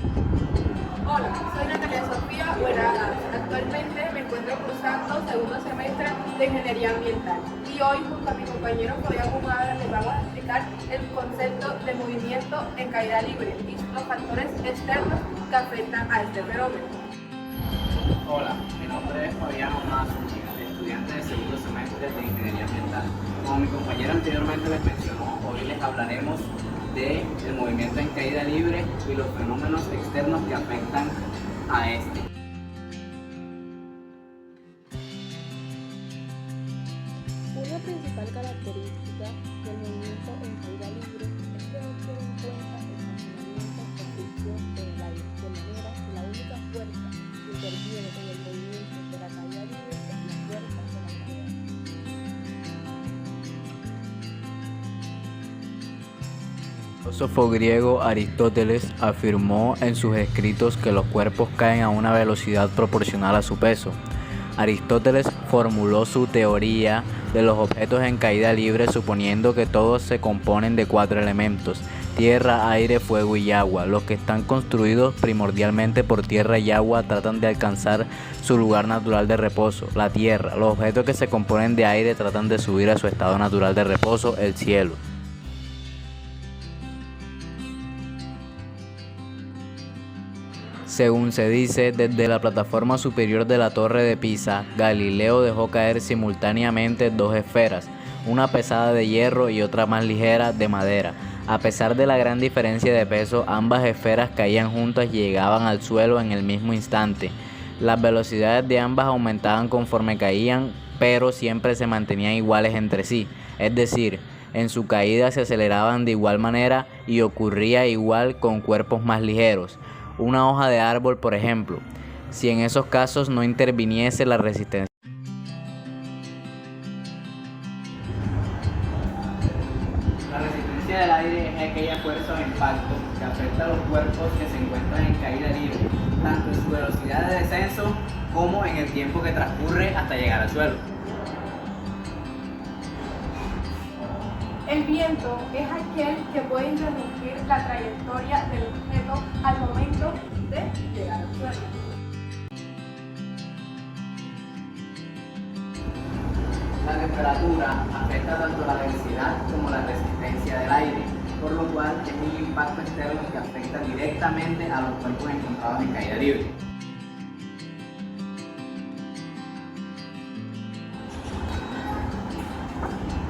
Hola, soy Natalia Sofía Buenagas. Actualmente me encuentro cursando segundo semestre de Ingeniería Ambiental y hoy junto a mi compañero Fabián Humada les vamos a explicar el concepto de movimiento en caída libre y los factores externos que afectan a este fenómeno. Hola, mi nombre es Fabián Humada, estudiante de segundo semestre de Ingeniería Ambiental. Como mi compañero anteriormente les mencionó, hoy les hablaremos del movimiento en caída libre y los fenómenos externos que afectan a este. Una principal característica del movimiento en caída libre es que no tiene en cuenta el funcionamiento o fricción del aire, de manera que la única fuerza que interviene en el movimiento de la caída libre es la fuerza de la gravedad. El filósofo griego Aristóteles afirmó en sus escritos que los cuerpos caen a una velocidad proporcional a su peso. Aristóteles formuló su teoría de los objetos en caída libre suponiendo que todos se componen de 4 elementos: tierra, aire, fuego y agua. Los que están construidos primordialmente por tierra y agua tratan de alcanzar su lugar natural de reposo, la tierra. Los objetos que se componen de aire tratan de subir a su estado natural de reposo, el cielo. Según se dice, desde la plataforma superior de la Torre de Pisa, Galileo dejó caer simultáneamente 2 esferas, una pesada de hierro y otra más ligera de madera. A pesar de la gran diferencia de peso, ambas esferas caían juntas y llegaban al suelo en el mismo instante. Las velocidades de ambas aumentaban conforme caían, pero siempre se mantenían iguales entre sí, es decir, en su caída se aceleraban de igual manera y ocurría igual con cuerpos más ligeros. Una hoja de árbol, por ejemplo, si en esos casos no interviniese la resistencia. La resistencia del aire es aquella fuerza o impacto que afecta a los cuerpos que se encuentran en caída libre, tanto en su velocidad de descenso como en el tiempo que transcurre hasta llegar al suelo. El viento es aquel que puede interrumpir la trayectoria del objeto al momento de llegar al suelo. La temperatura afecta tanto la densidad como la resistencia del aire, por lo cual es un impacto externo que afecta directamente a los cuerpos encontrados en caída libre.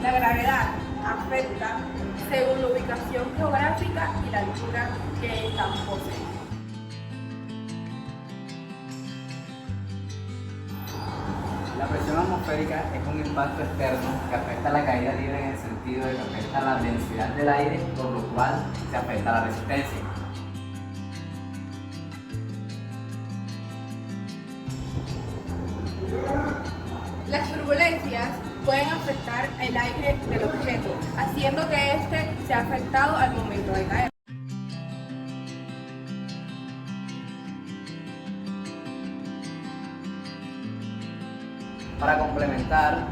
La gravedad afecta según la ubicación geográfica y la altura que ésta posee. La presión atmosférica es un impacto externo que afecta a la caída libre en el sentido de que afecta la densidad del aire, por lo cual se afecta la resistencia. Las turbulencias pueden afectar el aire del objeto, haciendo que éste sea afectado al momento de caer. Para complementar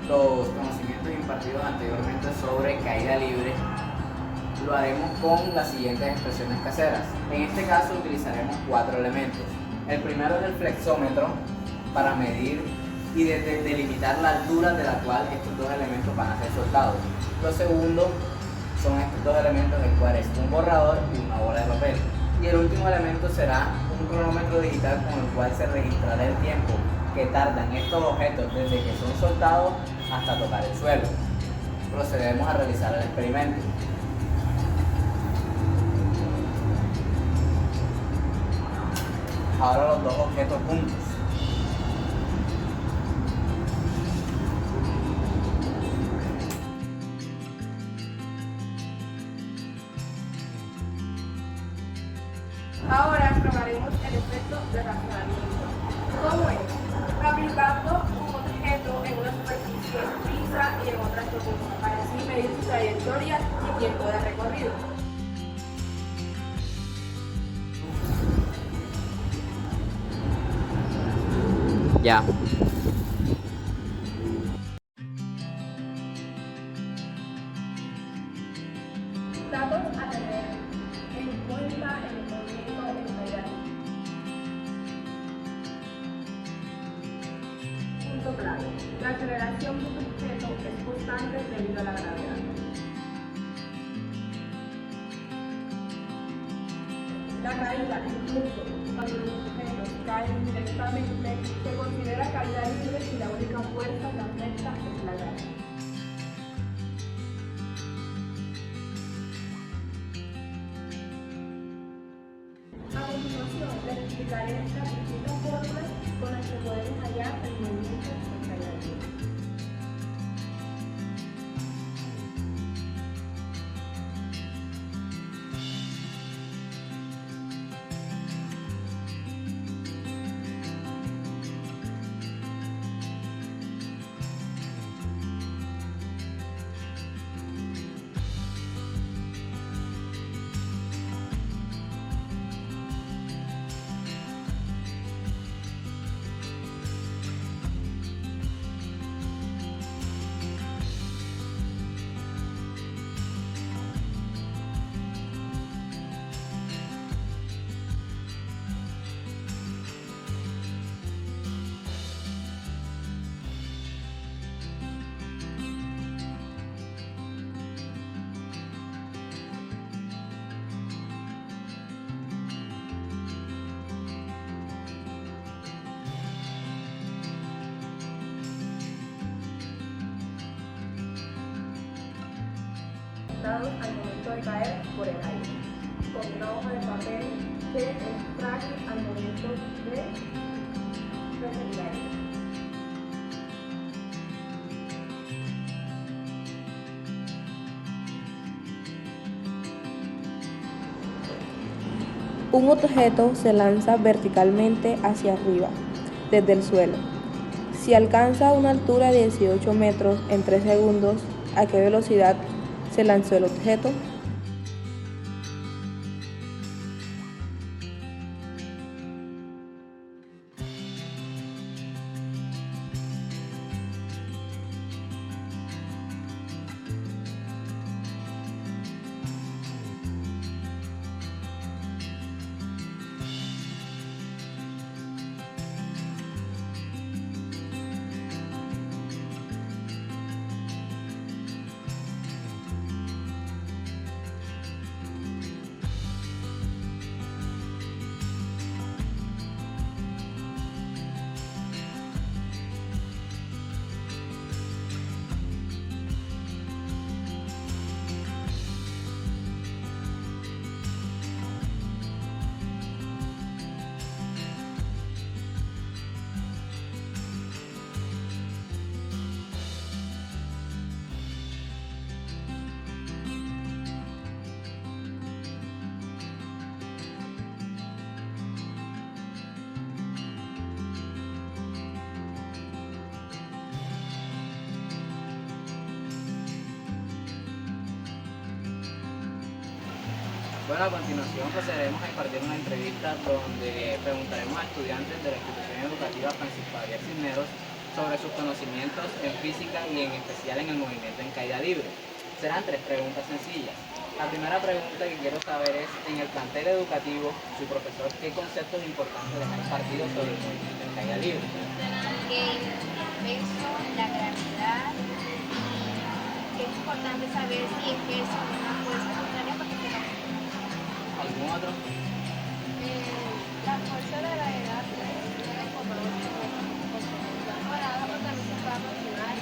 los conocimientos impartidos anteriormente sobre caída libre, lo haremos con las siguientes expresiones caseras. En este caso utilizaremos 4 elementos. El primero es el flexómetro para medir y delimitar la altura de la cual estos 2 elementos van a ser soltados. Lo segundo son estos 2 elementos, el cual es un borrador y una bola de papel. Y el último elemento será un cronómetro digital con el cual se registrará el tiempo que tardan estos objetos desde que son soltados hasta tocar el suelo. Procedemos a realizar el experimento. Ahora los 2 objetos juntos. Ahora probaremos el efecto de racionamiento. ¿Cómo es? Aplicando un objeto en una superficie lisa y en otra rocosa, para así medir su trayectoria y tiempo de recorrido. Ya. Datos a tener en cuenta en el movimiento aceleración de un objeto es constante debido a la gravedad. La caída, incluso cuando los objetos caen directamente, se considera caída libre si la única fuerza que afecta es la gravedad. A continuación, les explicaré las distintas formas con las que podemos hallar el movimiento en caída libre. Al momento de caer por el aire, con una hoja de papel que es frágil al momento de recibir aire. Un objeto se lanza verticalmente hacia arriba, desde el suelo. Si alcanza una altura de 18 metros en 3 segundos, ¿a qué velocidad se lanzó el objeto? Bueno, a continuación procederemos a impartir una entrevista donde preguntaremos a estudiantes de la institución educativa Francisco Javier Cisneros sobre sus conocimientos en física y en especial en el movimiento en caída libre. Serán 3 preguntas sencillas. La primera pregunta que quiero saber es, en el plantel educativo, su profesor, ¿qué conceptos importantes les ha impartido sobre el movimiento en caída libre? El peso, la gravedad, que es importante saber si el peso es una fuerza contraria para que se lo ¿Algún otro? la fuerza de la gravedad es como comparada, pero también se puede aproximar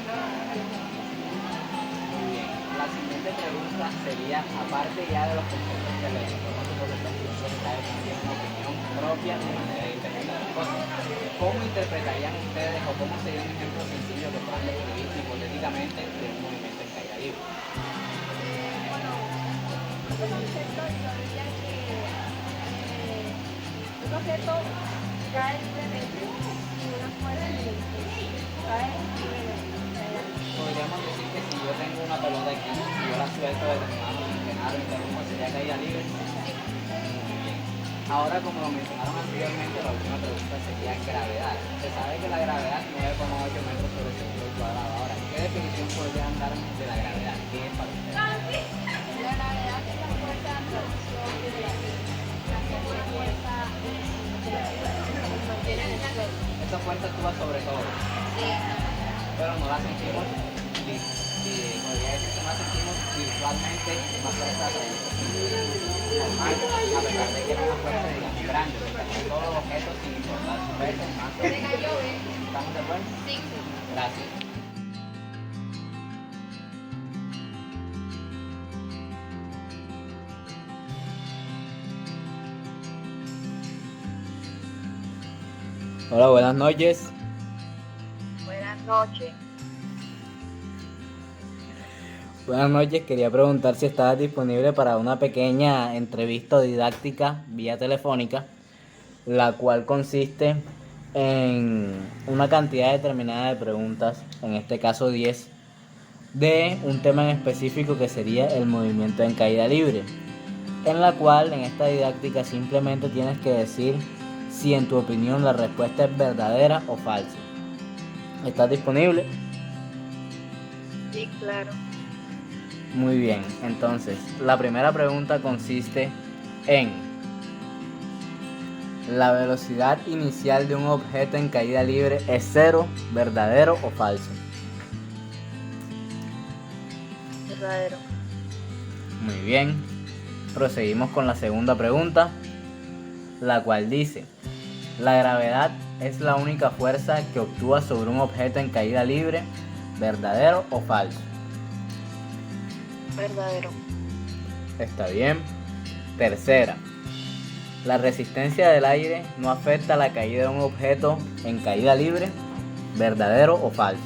Muy bien. La siguiente pregunta sería, aparte ya de los conceptos que les informó su profesor, ustedes tienen una opinión propia de manera de interpretar las cosas. ¿Cómo interpretarían ustedes o cómo sería un ejemplo sencillo que puedan describir hipotéticamente de un movimiento en caída libre? Bueno, este concepto yo diría que un objeto cae libremente sin una fuerza cae libremente. Podríamos decir que si yo tengo una pelota aquí y yo la suelto determinado sin frenar o interrumpo, sería caída libre. Muy bien. Ahora, como lo mencionaron anteriormente, la última pregunta sería gravedad. Se sabe que la gravedad es 9,8 metros sobre centímetro cuadrado. Ahora, ¿qué definición podrían dar de la gravedad? ¿Qué es para ustedes? La gravedad es la fuerza de atracción de la Tierra, es una fuerza que nos mantiene en el suelo. Esa fuerza actúa sobre todo. Sí. pero no la sentimos, podría decir que no la sentimos visualmente más fuerza normal, a pesar de que era una fuerza, digamos, grande, porque no todos los objetos, sin importar su peso, más o menos. ¿Estamos de acuerdo? Sí. Gracias. Hola, buenas noches. Buenas noches. Buenas noches, quería preguntar si estabas disponible para una pequeña entrevista didáctica vía telefónica, la cual consiste en una cantidad determinada de preguntas, en este caso 10, de un tema en específico que sería el movimiento en caída libre, en la cual en esta didáctica simplemente tienes que decir si en tu opinión la respuesta es verdadera o falsa. ¿Estás disponible? Sí, claro. Muy bien, entonces la primera pregunta consiste en: ¿la velocidad inicial de un objeto en caída libre es cero, verdadero o falso? Verdadero. Muy bien, proseguimos con la segunda pregunta, la cual dice: ¿la gravedad es la única fuerza que actúa sobre un objeto en caída libre, verdadero o falso? Verdadero. Está bien. Tercera, ¿la resistencia del aire no afecta la caída de un objeto en caída libre, verdadero o falso?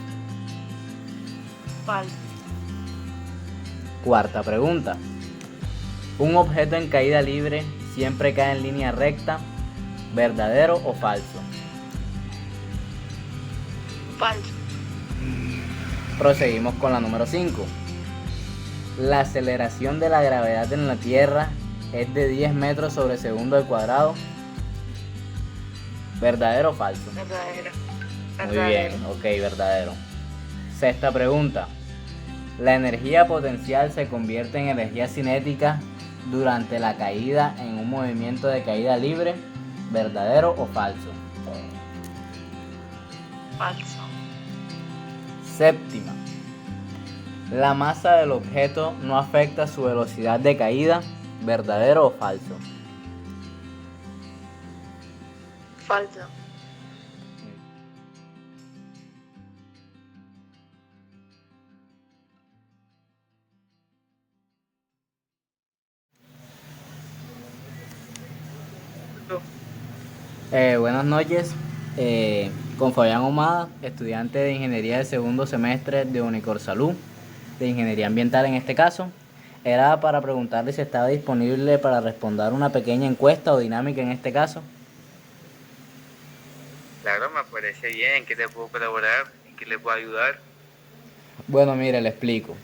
Falso. Cuarta pregunta, ¿un objeto en caída libre siempre cae en línea recta, verdadero o falso? Falso. Proseguimos con la número 5. ¿La aceleración de la gravedad en la Tierra es de 10 metros sobre segundo al cuadrado, verdadero o falso? Verdadero. Muy bien, ok, verdadero. Sexta pregunta, ¿la energía potencial se convierte en energía cinética durante la caída en un movimiento de caída libre, verdadero o falso? Falso. Séptima, ¿la masa del objeto no afecta su velocidad de caída, verdadero o falso? Falso. Buenas noches, con Fabián Omada, estudiante de Ingeniería de segundo semestre de Unicor Salud, de Ingeniería Ambiental en este caso. Era para preguntarle si estaba disponible para responder una pequeña encuesta o dinámica en este caso. Claro, me parece bien. ¿En qué te puedo colaborar? ¿En qué le puedo ayudar? Bueno, mire, le explico.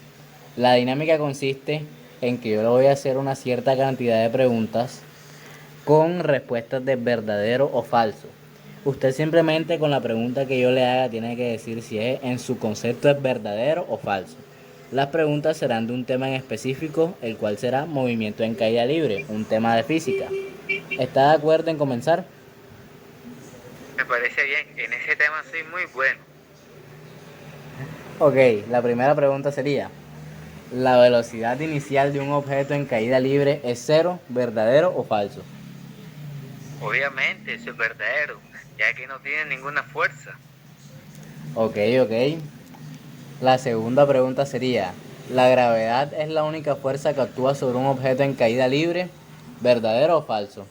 La dinámica consiste en que yo le voy a hacer una cierta cantidad de preguntas con respuestas de verdadero o falso. Usted simplemente con la pregunta que yo le haga tiene que decir si en su concepto es verdadero o falso. Las preguntas serán de un tema en específico, el cual será movimiento en caída libre, un tema de física. ¿Está de acuerdo en comenzar? Me parece bien. En ese tema soy muy bueno. Ok, la primera pregunta sería: ¿la velocidad inicial de un objeto en caída libre es cero, verdadero o falso? Obviamente, eso es verdadero, ya que no tiene ninguna fuerza. Ok. La segunda pregunta sería: ¿la gravedad es la única fuerza que actúa sobre un objeto en caída libre, verdadero o falso?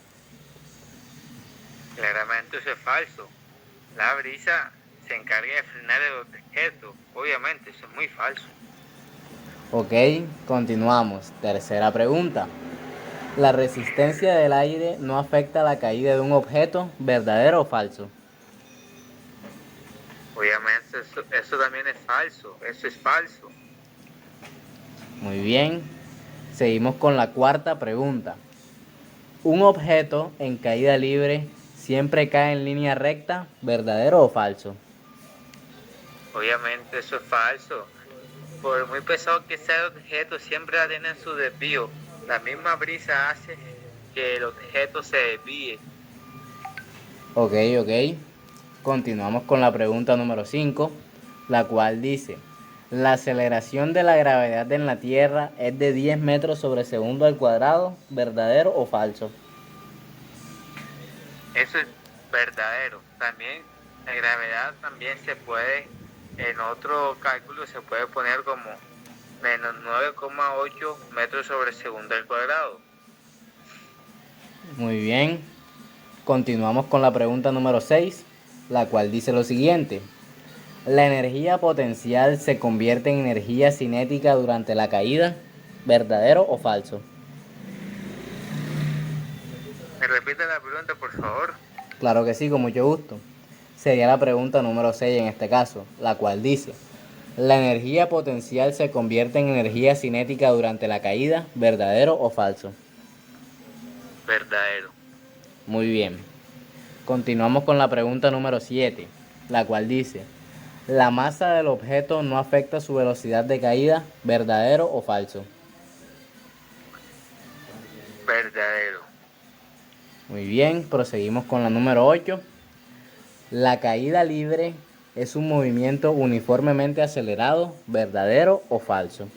Claramente eso es falso. La brisa se encarga de frenar el objeto. Obviamente, eso es muy falso. Ok, continuamos. Tercera pregunta: ¿la resistencia del aire no afecta la caída de un objeto, verdadero o falso? Obviamente, eso también es falso. Eso es falso. Muy bien. Seguimos con la cuarta pregunta. ¿Un objeto en caída libre siempre cae en línea recta, verdadero o falso? Obviamente, eso es falso. Por muy pesado que sea el objeto, siempre va a tener su desvío. La misma brisa hace que el objeto se desvíe. Ok. Continuamos con la pregunta número 5. la cual dice: la aceleración de la gravedad en la Tierra es de 10 metros sobre segundo al cuadrado, ¿verdadero o falso? Eso es verdadero. También la gravedad también se puede, en otro cálculo se puede poner como menos 9,8 metros sobre segundo al cuadrado. Muy bien. Continuamos con la pregunta número 6, la cual dice lo siguiente: ¿la energía potencial se convierte en energía cinética durante la caída? ¿Verdadero o falso? ¿Me repite la pregunta, por favor? Claro que sí, con mucho gusto. Sería la pregunta número 6 en este caso, la cual dice: ¿la energía potencial se convierte en energía cinética durante la caída? ¿Verdadero o falso? Verdadero. Muy bien. Continuamos con la pregunta número 7, la cual dice: ¿la masa del objeto no afecta su velocidad de caída? ¿Verdadero o falso? Verdadero. Muy bien, proseguimos con la número 8. ¿La caída libre es un movimiento uniformemente acelerado? ¿Verdadero o falso?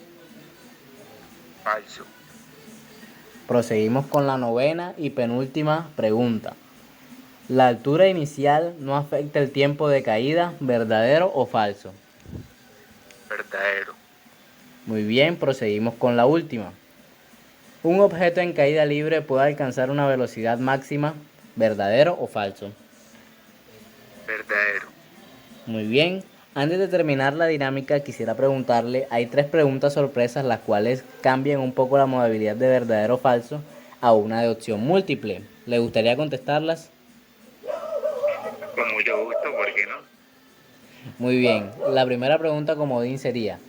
Falso. Proseguimos con la novena y penúltima pregunta. ¿La altura inicial no afecta el tiempo de caída? ¿Verdadero o falso? Verdadero. Muy bien, proseguimos con la última. ¿Un objeto en caída libre puede alcanzar una velocidad máxima? ¿Verdadero o falso? Verdadero. Muy bien. Antes de terminar la dinámica, quisiera preguntarle, hay 3 preguntas sorpresas las cuales cambian un poco la modalidad de verdadero o falso a una de opción múltiple. ¿Le gustaría contestarlas? Con mucho gusto, ¿por qué no? Muy bien. La primera pregunta comodín sería: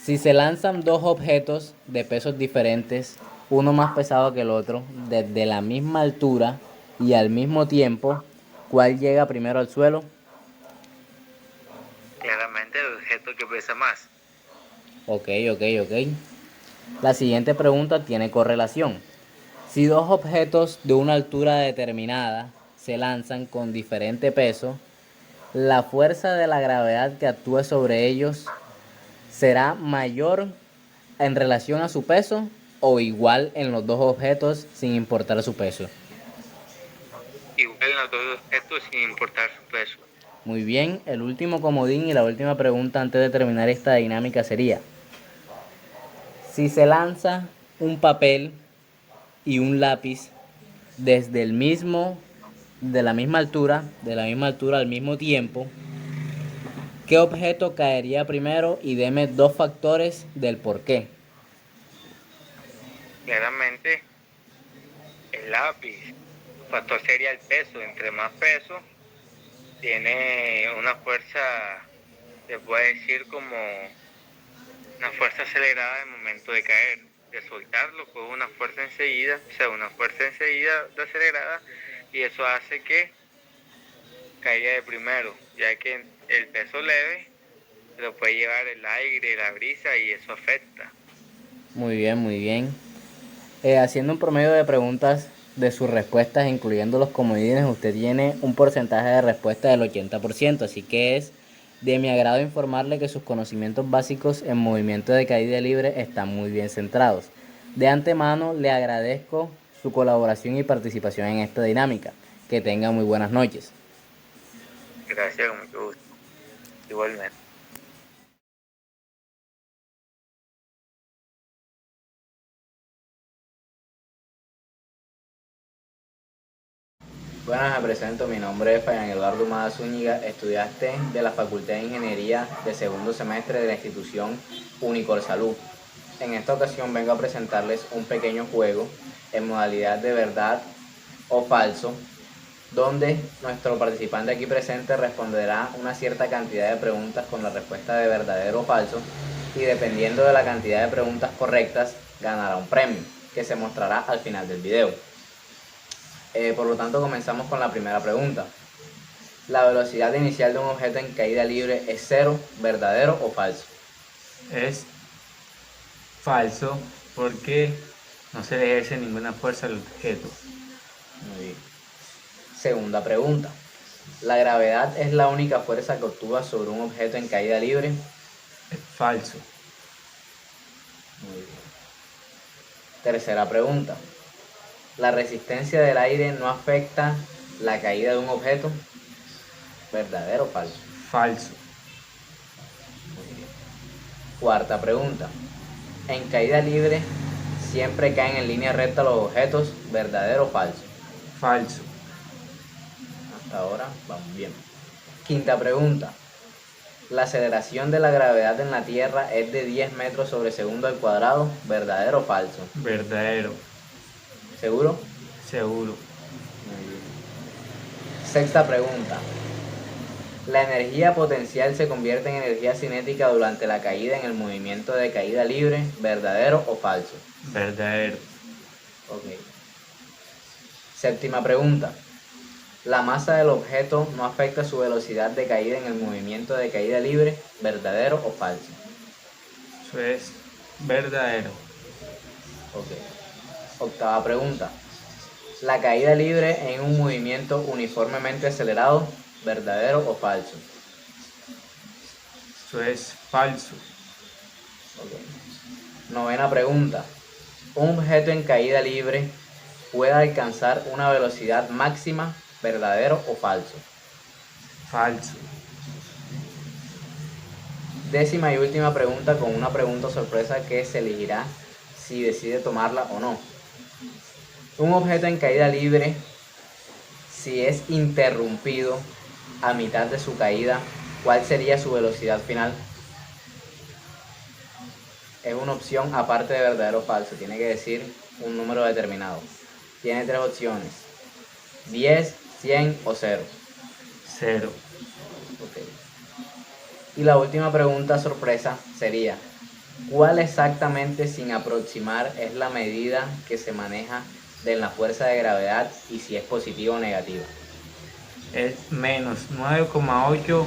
si se lanzan dos objetos de pesos diferentes, uno más pesado que el otro, desde la misma altura y al mismo tiempo, ¿cuál llega primero al suelo? Claramente el objeto que pesa más. Ok. La siguiente pregunta tiene correlación. Si dos objetos de una altura determinada se lanzan con diferente peso, la fuerza de la gravedad que actúe sobre ellos será mayor en relación a su peso o igual en los dos objetos sin importar su peso. Igual en los dos objetos sin importar su peso. Muy bien, el último comodín y la última pregunta antes de terminar esta dinámica sería: si se lanza un papel y un lápiz desde de la misma altura al mismo tiempo, ¿qué objeto caería primero? Y deme 2 factores del por qué. Claramente el lápiz. El factor sería el peso. Entre más peso, tiene una fuerza, se puede decir como una fuerza acelerada en el momento de caer. De soltarlo, pues una fuerza enseguida de acelerada, y eso hace que caiga de primero, ya que el peso leve lo puede llevar el aire, la brisa, y eso afecta. Muy bien, muy bien. Haciendo un promedio de preguntas de sus respuestas, incluyendo los comodines, usted tiene un porcentaje de respuesta del 80%, así que es de mi agrado informarle que sus conocimientos básicos en movimiento de caída libre están muy bien centrados. De antemano le agradezco su colaboración y participación en esta dinámica. Que tenga muy buenas noches. Gracias, con mucho gusto. Igualmente. Buenas, me presento, mi nombre es Fabián Eduardo Humada Zúñiga, estudiante de la Facultad de Ingeniería de segundo semestre de la institución Unicor Salud. En esta ocasión vengo a presentarles un pequeño juego en modalidad de verdad o falso, donde nuestro participante aquí presente responderá una cierta cantidad de preguntas con la respuesta de verdadero o falso, y dependiendo de la cantidad de preguntas correctas ganará un premio que se mostrará al final del video. Por lo tanto, comenzamos con la primera pregunta. ¿La velocidad inicial de un objeto en caída libre es 0, verdadero o falso? Es falso porque no se le ejerce ninguna fuerza al objeto. Muy bien. Segunda pregunta. ¿La gravedad es la única fuerza que actúa sobre un objeto en caída libre? Es falso. Muy bien. Tercera pregunta. ¿La resistencia del aire no afecta la caída de un objeto? ¿Verdadero o falso? Falso. Muy bien. Cuarta pregunta. En caída libre siempre caen en línea recta los objetos, ¿verdadero o falso? Falso. Hasta ahora vamos bien. Quinta pregunta. La aceleración de la gravedad en la Tierra es de 10 metros sobre segundo al cuadrado, ¿verdadero o falso? Verdadero. ¿Seguro? Seguro. Muy bien. Sexta pregunta. ¿La energía potencial se convierte en energía cinética durante la caída en el movimiento de caída libre, ¿verdadero o falso? Verdadero. Ok. Séptima pregunta. ¿La masa del objeto no afecta su velocidad de caída en el movimiento de caída libre, ¿verdadero o falso? Eso es verdadero. Ok. Octava pregunta. ¿La caída libre en un movimiento uniformemente acelerado, verdadero o falso? Eso es falso. Ok. Novena pregunta. ¿Un objeto en caída libre puede alcanzar una velocidad máxima, verdadero o falso? Falso. Décima y última pregunta con una pregunta sorpresa que se elegirá si decide tomarla o no. Un objeto en caída libre, si es interrumpido a mitad de su caída, ¿cuál sería su velocidad final? Es una opción aparte de verdadero o falso. Tiene que decir un número determinado. Tiene tres opciones: 10, 100 o 0. Cero. Ok. Y la última pregunta sorpresa sería: ¿cuál exactamente, sin aproximar, es la medida que se maneja de la fuerza de gravedad y si es positiva o negativa? Es menos 9,8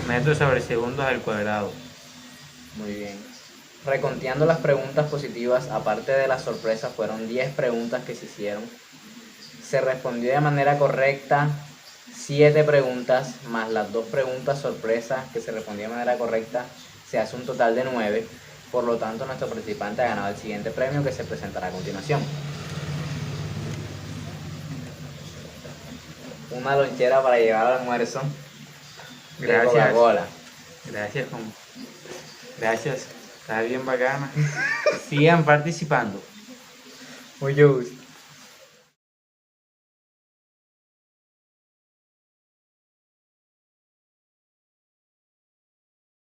metros sobre segundos al cuadrado. Muy bien. Reconteando las preguntas positivas, aparte de las sorpresas, fueron 10 preguntas que se hicieron. Se respondió de manera correcta 7 preguntas, más las 2 preguntas sorpresas que se respondió de manera correcta, se hace un total de 9. Por lo tanto, nuestro participante ha ganado el siguiente premio que se presentará a continuación. Una lonchera para llevar al almuerzo de Gracias. Coca-Cola. Gracias. Está bien bacana. Sigan participando. Mucho gusto.